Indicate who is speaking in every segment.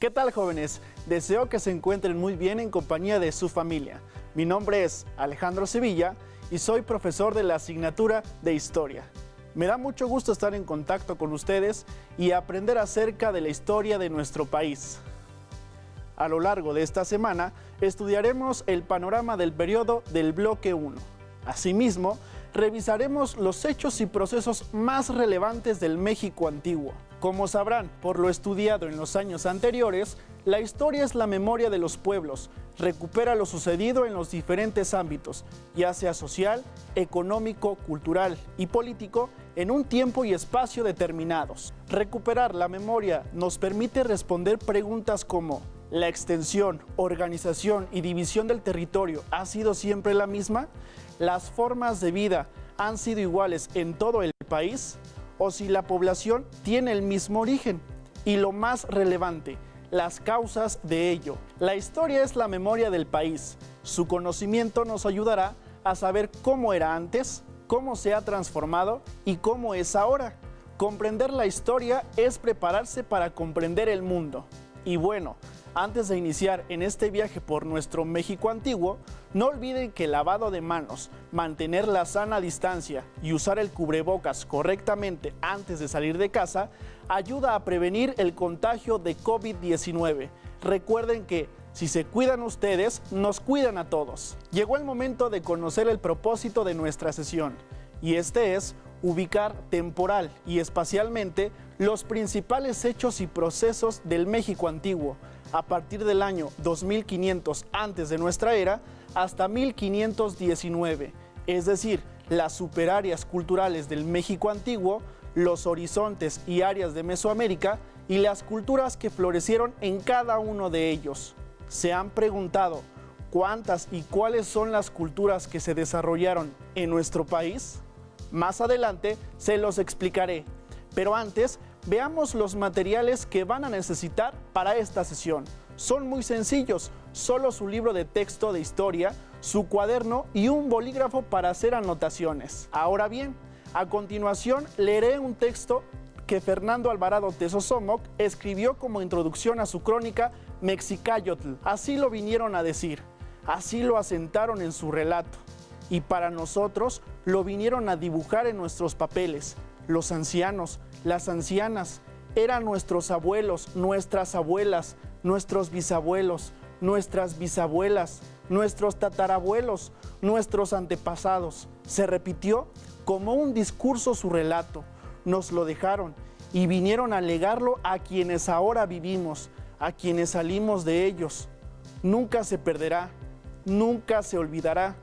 Speaker 1: ¿Qué tal, jóvenes? Deseo que se encuentren muy bien en compañía de su familia. Mi nombre es Alejandro Sevilla y soy profesor de la asignatura de Historia. Me da mucho gusto estar en contacto con ustedes y aprender acerca de la historia de nuestro país. A lo largo de esta semana estudiaremos el panorama del periodo del bloque 1. Asimismo, revisaremos los hechos y procesos más relevantes del México antiguo. Como sabrán, por lo estudiado en los años anteriores, la historia es la memoria de los pueblos, recupera lo sucedido en los diferentes ámbitos, ya sea social, económico, cultural y político, en un tiempo y espacio determinados. Recuperar la memoria nos permite responder preguntas como: ¿la extensión, organización y división del territorio ha sido siempre la misma? ¿Las formas de vida han sido iguales en todo el país? ¿O si la población tiene el mismo origen? Y lo más relevante, las causas de ello. La historia es la memoria del país. Su conocimiento nos ayudará a saber cómo era antes, cómo se ha transformado y cómo es ahora. Comprender la historia es prepararse para comprender el mundo. Y bueno, antes de iniciar en este viaje por nuestro México antiguo, no olviden que el lavado de manos, mantener la sana distancia y usar el cubrebocas correctamente antes de salir de casa ayuda a prevenir el contagio de COVID-19. Recuerden que si se cuidan ustedes, nos cuidan a todos. Llegó el momento de conocer el propósito de nuestra sesión, y este es ubicar temporal y espacialmente los principales hechos y procesos del México antiguo, a partir del año 2500 antes de nuestra era hasta 1519, es decir, las superáreas culturales del México antiguo, los horizontes y áreas de Mesoamérica y las culturas que florecieron en cada uno de ellos. ¿Se han preguntado cuántas y cuáles son las culturas que se desarrollaron en nuestro país? Más adelante se los explicaré, pero antes veamos los materiales que van a necesitar para esta sesión. Son muy sencillos, solo su libro de texto de historia, su cuaderno y un bolígrafo para hacer anotaciones. Ahora bien, a continuación leeré un texto que Fernando Alvarado Tezosomoc escribió como introducción a su crónica Mexicayotl. Así lo vinieron a decir, así lo asentaron en su relato, y para nosotros lo vinieron a dibujar en nuestros papeles. Los ancianos, las ancianas, eran nuestros abuelos, nuestras abuelas, nuestros bisabuelos, nuestras bisabuelas, nuestros tatarabuelos, nuestros antepasados. Se repitió como un discurso su relato. Nos lo dejaron y vinieron a legarlo a quienes ahora vivimos, a quienes salimos de ellos. Nunca se perderá, nunca se olvidará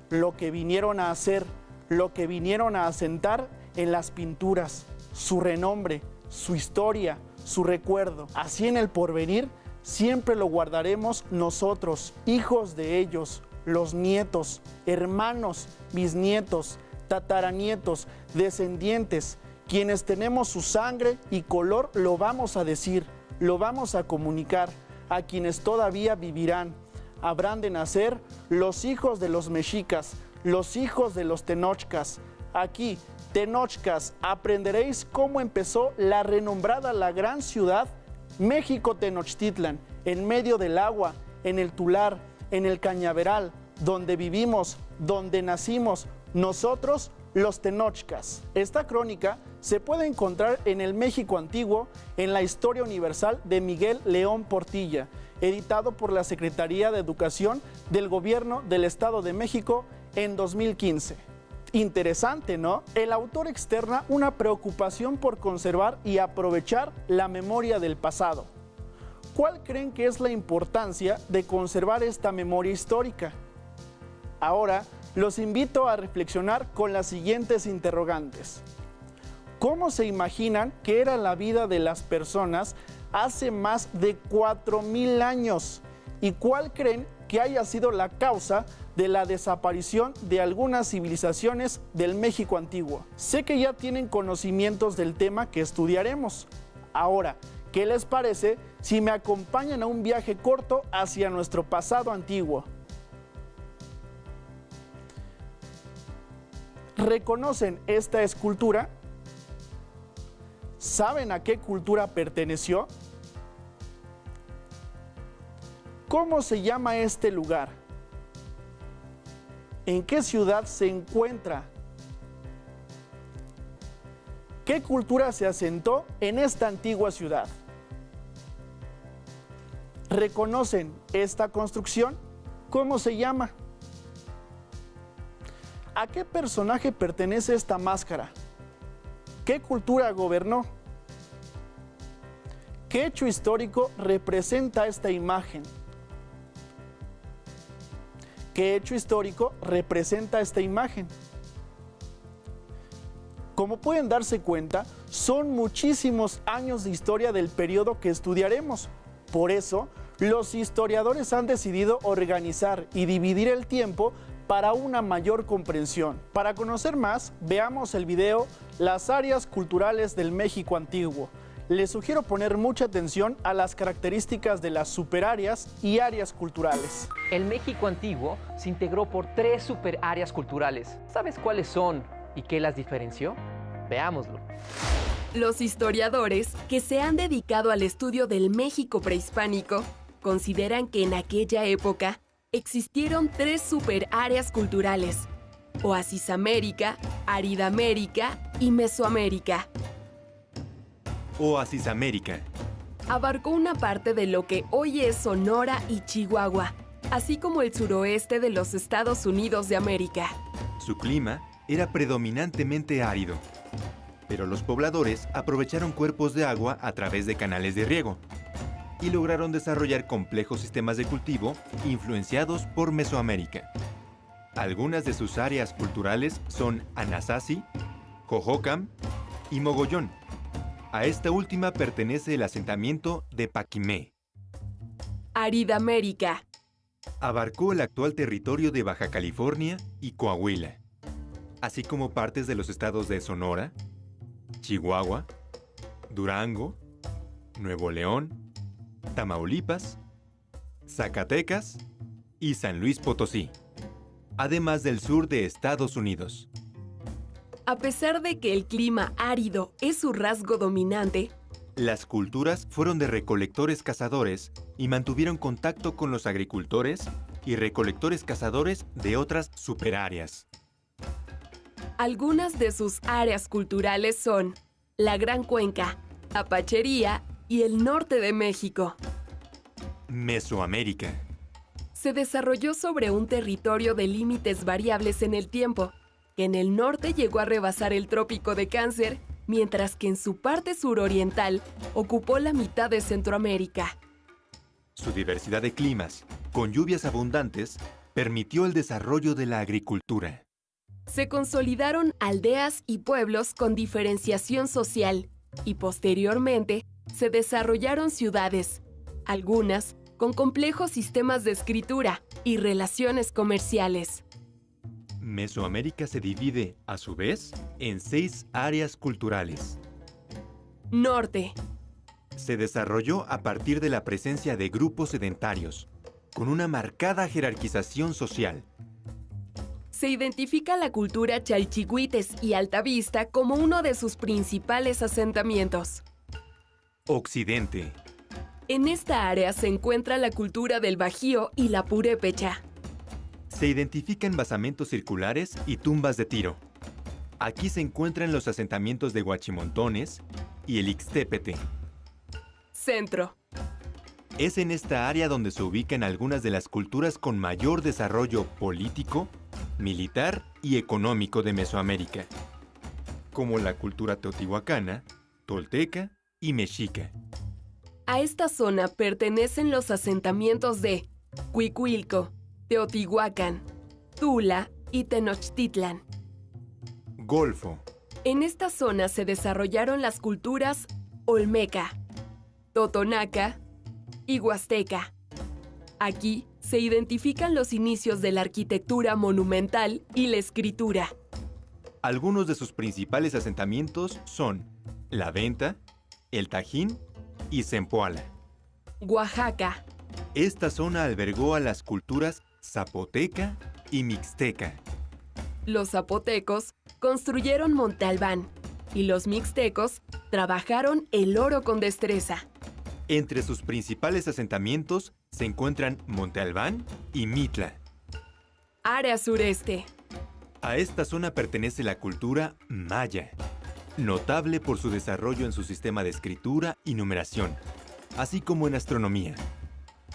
Speaker 1: lo que vinieron a hacer, lo que vinieron a asentar en las pinturas, su renombre, su historia, su recuerdo. Así en el porvenir siempre lo guardaremos nosotros, hijos de ellos, los nietos, hermanos, bisnietos, tataranietos, descendientes, quienes tenemos su sangre y color, lo vamos a decir, lo vamos a comunicar a quienes todavía vivirán. Habrán de nacer los hijos de los mexicas, los hijos de los tenochcas. Aquí, Tenochcas, aprenderéis cómo empezó la renombrada la gran ciudad México Tenochtitlan, en medio del agua, en el Tular, en el Cañaveral, donde vivimos, donde nacimos, nosotros los Tenochcas. Esta crónica se puede encontrar en el México antiguo, en la Historia Universal de Miguel León Portilla, editado por la Secretaría de Educación del Gobierno del Estado de México en 2015. Interesante, ¿no? El autor externa una preocupación por conservar y aprovechar la memoria del pasado. ¿Cuál creen que es la importancia de conservar esta memoria histórica? Ahora los invito a reflexionar con las siguientes interrogantes. ¿Cómo se imaginan que era la vida de las personas hace más de 4000 años? ¿Y cuál creen que haya sido la causa de la desaparición de algunas civilizaciones del México antiguo? Sé que ya tienen conocimientos del tema que estudiaremos. Ahora, ¿qué les parece si me acompañan a un viaje corto hacia nuestro pasado antiguo? ¿Reconocen esta escultura? ¿Saben a qué cultura perteneció? ¿Cómo se llama este lugar? ¿En qué ciudad se encuentra? ¿Qué cultura se asentó en esta antigua ciudad? ¿Reconocen esta construcción? ¿Cómo se llama? ¿A qué personaje pertenece esta máscara? ¿Qué cultura gobernó? ¿Qué hecho histórico representa esta imagen? ¿Qué hecho histórico representa esta imagen? Como pueden darse cuenta, son muchísimos años de historia del periodo que estudiaremos. Por eso, los historiadores han decidido organizar y dividir el tiempo para una mayor comprensión. Para conocer más, veamos el video Las áreas culturales del México antiguo. Les sugiero poner mucha atención a las características de las superáreas y áreas culturales.
Speaker 2: El México antiguo se integró por 3 superáreas culturales. ¿Sabes cuáles son y qué las diferenció? Veámoslo.
Speaker 3: Los historiadores que se han dedicado al estudio del México prehispánico consideran que en aquella época existieron 3 superáreas culturales: Oasis América, Árida América y Mesoamérica.
Speaker 4: Oasis América.
Speaker 3: Abarcó una parte de lo que hoy es Sonora y Chihuahua, así como el suroeste de los Estados Unidos de América.
Speaker 4: Su clima era predominantemente árido, pero los pobladores aprovecharon cuerpos de agua a través de canales de riego y lograron desarrollar complejos sistemas de cultivo influenciados por Mesoamérica. Algunas de sus áreas culturales son Anasazi, Jojocan y Mogollón. A esta última pertenece el asentamiento de Paquimé.
Speaker 3: Árida América.
Speaker 4: Abarcó el actual territorio de Baja California y Coahuila, así como partes de los estados de Sonora, Chihuahua, Durango, Nuevo León, Tamaulipas, Zacatecas y San Luis Potosí, además del sur de Estados Unidos.
Speaker 3: A pesar de que el clima árido es su rasgo dominante,
Speaker 4: las culturas fueron de recolectores-cazadores y mantuvieron contacto con los agricultores y recolectores-cazadores de otras superáreas.
Speaker 3: Algunas de sus áreas culturales son la Gran Cuenca, Apachería y el norte de México.
Speaker 4: Mesoamérica.
Speaker 3: Se desarrolló sobre un territorio de límites variables en el tiempo, que en el norte llegó a rebasar el trópico de Cáncer, mientras que en su parte suroriental ocupó la mitad de Centroamérica.
Speaker 4: Su diversidad de climas, con lluvias abundantes, permitió el desarrollo de la agricultura.
Speaker 3: Se consolidaron aldeas y pueblos con diferenciación social y posteriormente se desarrollaron ciudades, algunas con complejos sistemas de escritura y relaciones comerciales.
Speaker 4: Mesoamérica se divide, a su vez, en 6 áreas culturales.
Speaker 3: Norte.
Speaker 4: Se desarrolló a partir de la presencia de grupos sedentarios, con una marcada jerarquización social.
Speaker 3: Se identifica la cultura chalchihuites y altavista como uno de sus principales asentamientos.
Speaker 4: Occidente.
Speaker 3: En esta área se encuentra la cultura del Bajío y la Purépecha.
Speaker 4: Se identifican basamentos circulares y tumbas de tiro. Aquí se encuentran los asentamientos de Huachimontones y el Ixtépete.
Speaker 3: Centro.
Speaker 4: Es en esta área donde se ubican algunas de las culturas con mayor desarrollo político, militar y económico de Mesoamérica, como la cultura teotihuacana, tolteca y mexica.
Speaker 3: A esta zona pertenecen los asentamientos de Cuicuilco, Teotihuacán, Tula y Tenochtitlan.
Speaker 4: Golfo.
Speaker 3: En esta zona se desarrollaron las culturas Olmeca, Totonaca y Huasteca. Aquí se identifican los inicios de la arquitectura monumental y la escritura.
Speaker 4: Algunos de sus principales asentamientos son La Venta, El Tajín y Zempoala.
Speaker 3: Oaxaca.
Speaker 4: Esta zona albergó a las culturas zapoteca y mixteca.
Speaker 3: Los zapotecos construyeron Monte Albán y los mixtecos trabajaron el oro con destreza.
Speaker 4: Entre sus principales asentamientos se encuentran Monte Albán y Mitla.
Speaker 3: Área sureste.
Speaker 4: A esta zona pertenece la cultura maya, notable por su desarrollo en su sistema de escritura y numeración, así como en astronomía.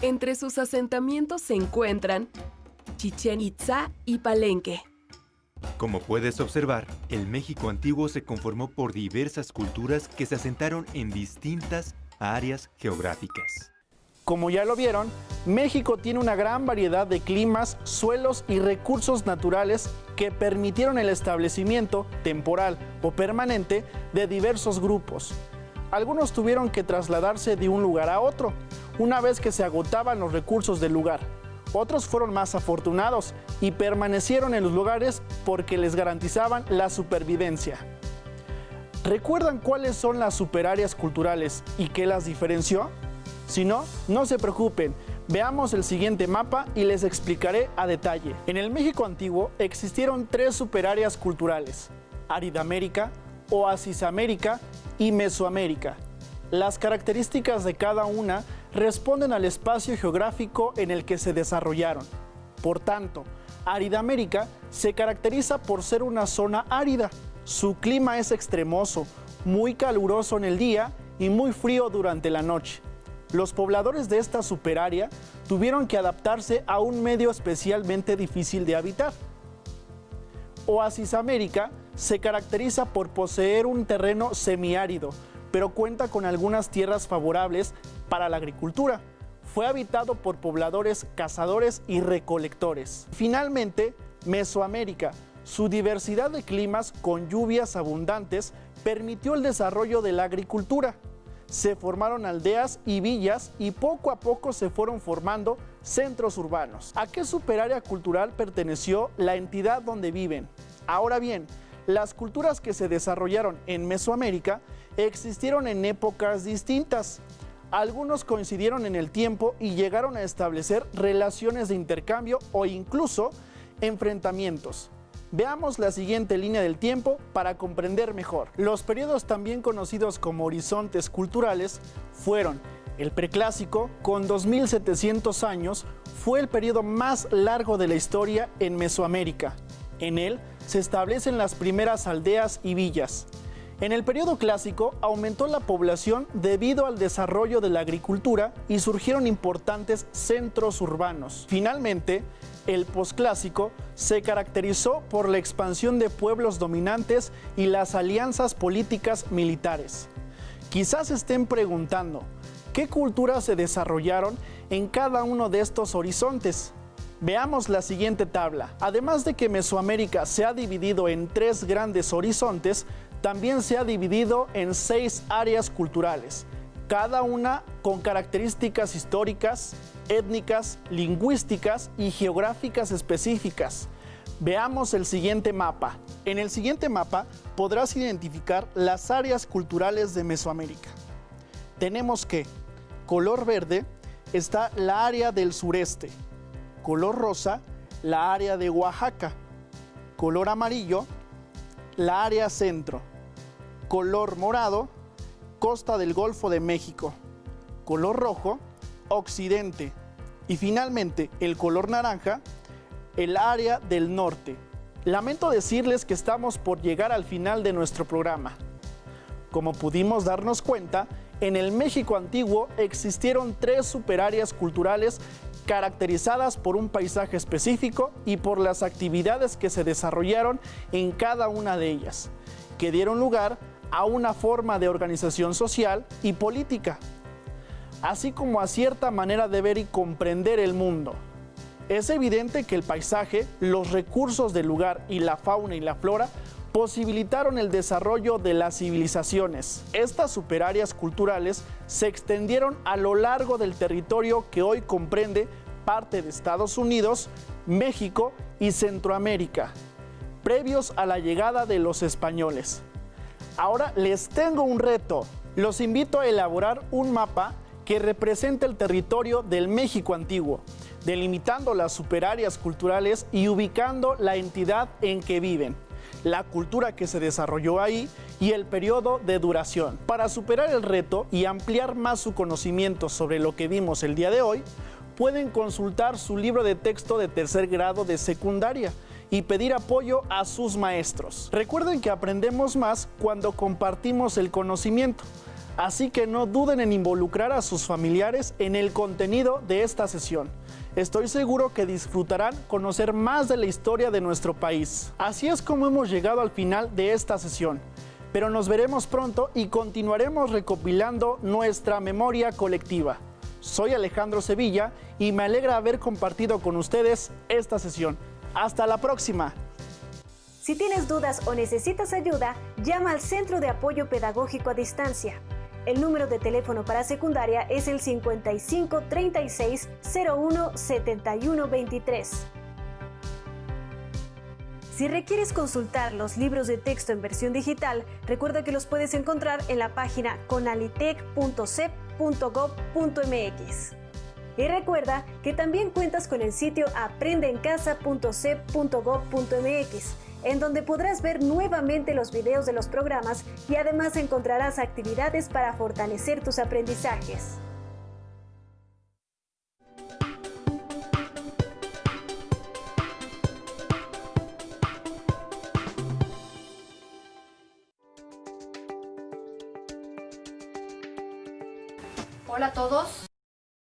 Speaker 3: Entre sus asentamientos se encuentran Chichén Itzá y Palenque.
Speaker 4: Como puedes observar, el México antiguo se conformó por diversas culturas que se asentaron en distintas áreas geográficas.
Speaker 1: Como ya lo vieron, México tiene una gran variedad de climas, suelos y recursos naturales que permitieron el establecimiento temporal o permanente de diversos grupos. Algunos tuvieron que trasladarse de un lugar a otro, una vez que se agotaban los recursos del lugar. Otros fueron más afortunados y permanecieron en los lugares porque les garantizaban la supervivencia. ¿Recuerdan cuáles son las superáreas culturales y qué las diferenció? Si no, no se preocupen, veamos el siguiente mapa y les explicaré a detalle. En el México antiguo existieron 3 superáreas culturales: Aridamérica, Oasisamérica y Mesoamérica. Las características de cada una responden al espacio geográfico en el que se desarrollaron. Por tanto, Aridamérica se caracteriza por ser una zona árida. Su clima es extremoso, muy caluroso en el día y muy frío durante la noche. Los pobladores de esta superárea tuvieron que adaptarse a un medio especialmente difícil de habitar. Oasisamérica se caracteriza por poseer un terreno semiárido, pero cuenta con algunas tierras favorables para la agricultura. Fue habitado por pobladores cazadores y recolectores. Finalmente, Mesoamérica. Su diversidad de climas con lluvias abundantes permitió el desarrollo de la agricultura. Se formaron aldeas y villas y poco a poco se fueron formando centros urbanos. ¿A qué superárea cultural perteneció la entidad donde viven? Ahora bien, las culturas que se desarrollaron en Mesoamérica existieron en épocas distintas. Algunos coincidieron en el tiempo y llegaron a establecer relaciones de intercambio o incluso enfrentamientos. Veamos la siguiente línea del tiempo para comprender mejor. Los periodos también conocidos como horizontes culturales fueron el preclásico, con 2700 años, fue el periodo más largo de la historia en Mesoamérica. En él se establecen las primeras aldeas y villas. En el periodo clásico aumentó la población debido al desarrollo de la agricultura y surgieron importantes centros urbanos. Finalmente, el posclásico se caracterizó por la expansión de pueblos dominantes y las alianzas políticas militares. Quizás estén preguntando, ¿qué culturas se desarrollaron en cada uno de estos horizontes? Veamos la siguiente tabla. Además de que Mesoamérica se ha dividido en 3 grandes horizontes, también se ha dividido en 6 áreas culturales, cada una con características históricas, étnicas, lingüísticas y geográficas específicas. Veamos el siguiente mapa. En el siguiente mapa podrás identificar las áreas culturales de Mesoamérica. Tenemos que, color verde, está la área del sureste, color rosa, la área de Oaxaca, color amarillo, la área centro, color morado, costa del Golfo de México, color rojo, occidente y finalmente el color naranja, el área del norte. Lamento decirles que estamos por llegar al final de nuestro programa. Como pudimos darnos cuenta, en el México antiguo existieron 3 superáreas culturales caracterizadas por un paisaje específico y por las actividades que se desarrollaron en cada una de ellas, que dieron lugar a una forma de organización social y política, así como a cierta manera de ver y comprender el mundo. Es evidente que el paisaje, los recursos del lugar y la fauna y la flora posibilitaron el desarrollo de las civilizaciones. Estas superáreas culturales se extendieron a lo largo del territorio que hoy comprende parte de Estados Unidos, México y Centroamérica, previos a la llegada de los españoles. Ahora les tengo un reto. Los invito a elaborar un mapa que represente el territorio del México antiguo, delimitando las superáreas culturales y ubicando la entidad en que viven, la cultura que se desarrolló ahí y el periodo de duración. Para superar el reto y ampliar más su conocimiento sobre lo que vimos el día de hoy, pueden consultar su libro de texto de tercer grado de secundaria y pedir apoyo a sus maestros. Recuerden que aprendemos más cuando compartimos el conocimiento, así que no duden en involucrar a sus familiares en el contenido de esta sesión. Estoy seguro que disfrutarán conocer más de la historia de nuestro país. Así es como hemos llegado al final de esta sesión, pero nos veremos pronto y continuaremos recopilando nuestra memoria colectiva. Soy Alejandro Sevilla y me alegra haber compartido con ustedes esta sesión. ¡Hasta la próxima!
Speaker 5: Si tienes dudas o necesitas ayuda, llama al Centro de Apoyo Pedagógico a Distancia. El número de teléfono para secundaria es el 55 36 01 71 23. Si requieres consultar los libros de texto en versión digital, recuerda que los puedes encontrar en la página conalitec.cep.gov.mx. Y recuerda que también cuentas con el sitio aprendeencasa.cep.gov.mx, en donde podrás ver nuevamente los videos de los programas y además encontrarás actividades para fortalecer tus aprendizajes.
Speaker 6: Hola a todos,